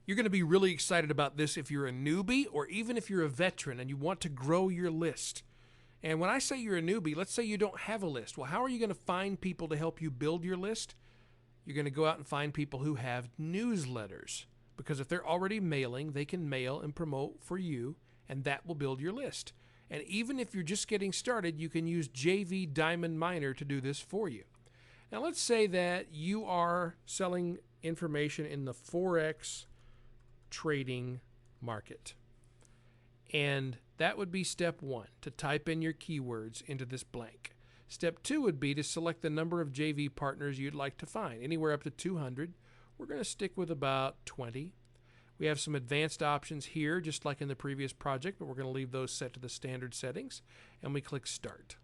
You're going to be really excited about this if you're a newbie or even if you're a veteran and you want to grow your list. And when I say you're a newbie, let's say you don't have a list. Well, how are you going to find people to help you build your list? You're going to go out and find people who have newsletters, because if they're already mailing, they can mail and promote for you, and that will build your list. And even if you're just getting started, you can use JV Diamond Miner to do this for you. Now, let's say that you are selling information in the Forex trading market. And that would be step 1, to type in your keywords into this blank. Step 2 would be to select the number of JV partners you'd like to find, anywhere up to 200. We're going to stick with about 20. We have some advanced options here, just like in the previous project, but we're going to leave those set to the standard settings, and we click Start.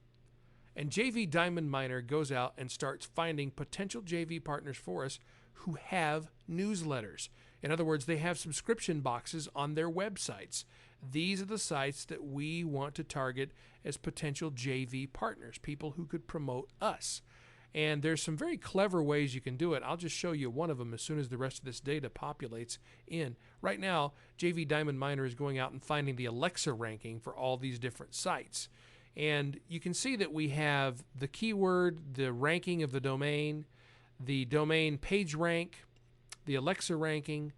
And JV Diamond Miner goes out and starts finding potential JV partners for us who have newsletters. In other words, they have subscription boxes on their websites. These are the sites that we want to target as potential JV partners, people who could promote us. And there's some very clever ways you can do it. I'll just show you one of them as soon as the rest of this data populates in. Right now, JV Diamond Miner is going out and finding the Alexa ranking for all these different sites. And you can see that we have the keyword, the ranking of the domain page rank, the Alexa ranking,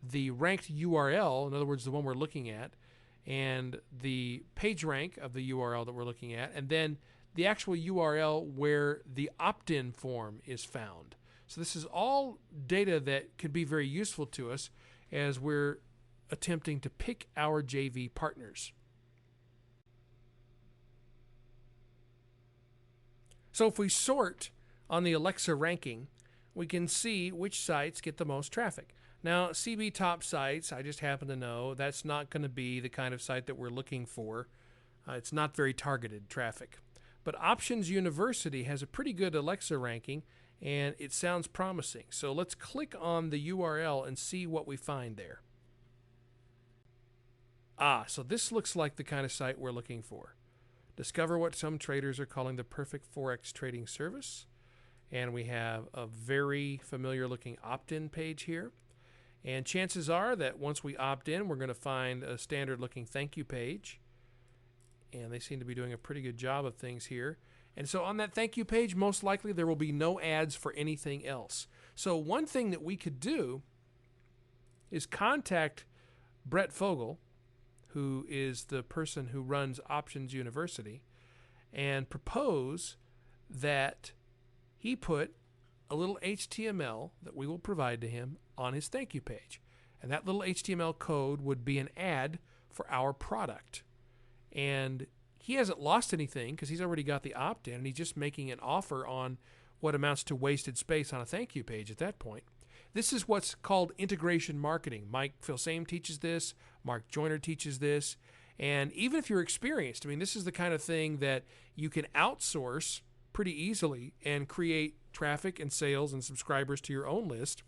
the ranked URL, in other words, the one we're looking at, and the page rank of the URL that we're looking at, and then the actual URL where the opt-in form is found. So this is all data that could be very useful to us as we're attempting to pick our JV partners. So if we sort on the Alexa ranking, we can see which sites get the most traffic. Now, CB Top Sites, I just happen to know that's not going to be the kind of site that we're looking for. It's not very targeted traffic. But Options University has a pretty good Alexa ranking, and it sounds promising. So let's click on the URL and see what we find there. So this looks like the kind of site we're looking for. Discover what some traders are calling the perfect Forex trading service. And we have a very familiar looking opt-in page here. And chances are that once we opt in, we're going to find a standard looking thank you page. And they seem to be doing a pretty good job of things here. And so on that thank you page, most likely there will be no ads for anything else. So one thing that we could do is contact Brett Fogel, who is the person who runs Options University, and propose that he put a little HTML that we will provide to him on his thank you page. And that little HTML code would be an ad for our product. And he hasn't lost anything because he's already got the opt-in, and he's just making an offer on what amounts to wasted space on a thank you page at that point. This is what's called integration marketing. Mike Filsame teaches this. Mark Joyner teaches this. And even if you're experienced, I mean, this is the kind of thing that you can outsource pretty easily and create traffic and sales and subscribers to your own list.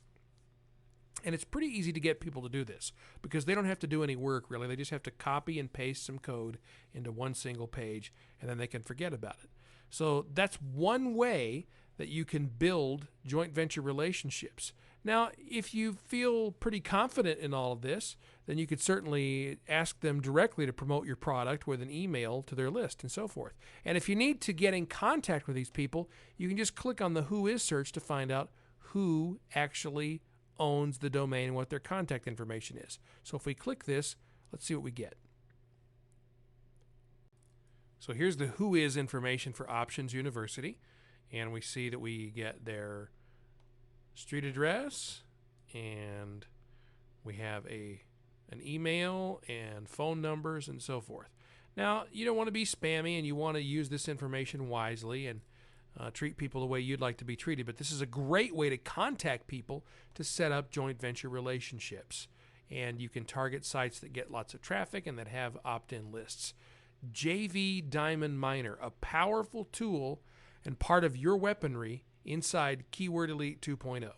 And it's pretty easy to get people to do this because they don't have to do any work, really. They just have to copy and paste some code into one single page, and then they can forget about it. So that's one way that you can build joint venture relationships. Now, if you feel pretty confident in all of this, then you could certainly ask them directly to promote your product with an email to their list and so forth. And if you need to get in contact with these people, you can just click on the Who Is search to find out who actually owns the domain and what their contact information is. So if we click this, let's see what we get. So here's the Who Is information for Options University. And we see that we get their street address, and we have an email and phone numbers and so forth. Now, you don't want to be spammy, and you want to use this information wisely and treat people the way you'd like to be treated. But this is a great way to contact people to set up joint venture relationships. And you can target sites that get lots of traffic and that have opt-in lists. JV Diamond Miner, a powerful tool and part of your weaponry inside Keyword Elite 2.0.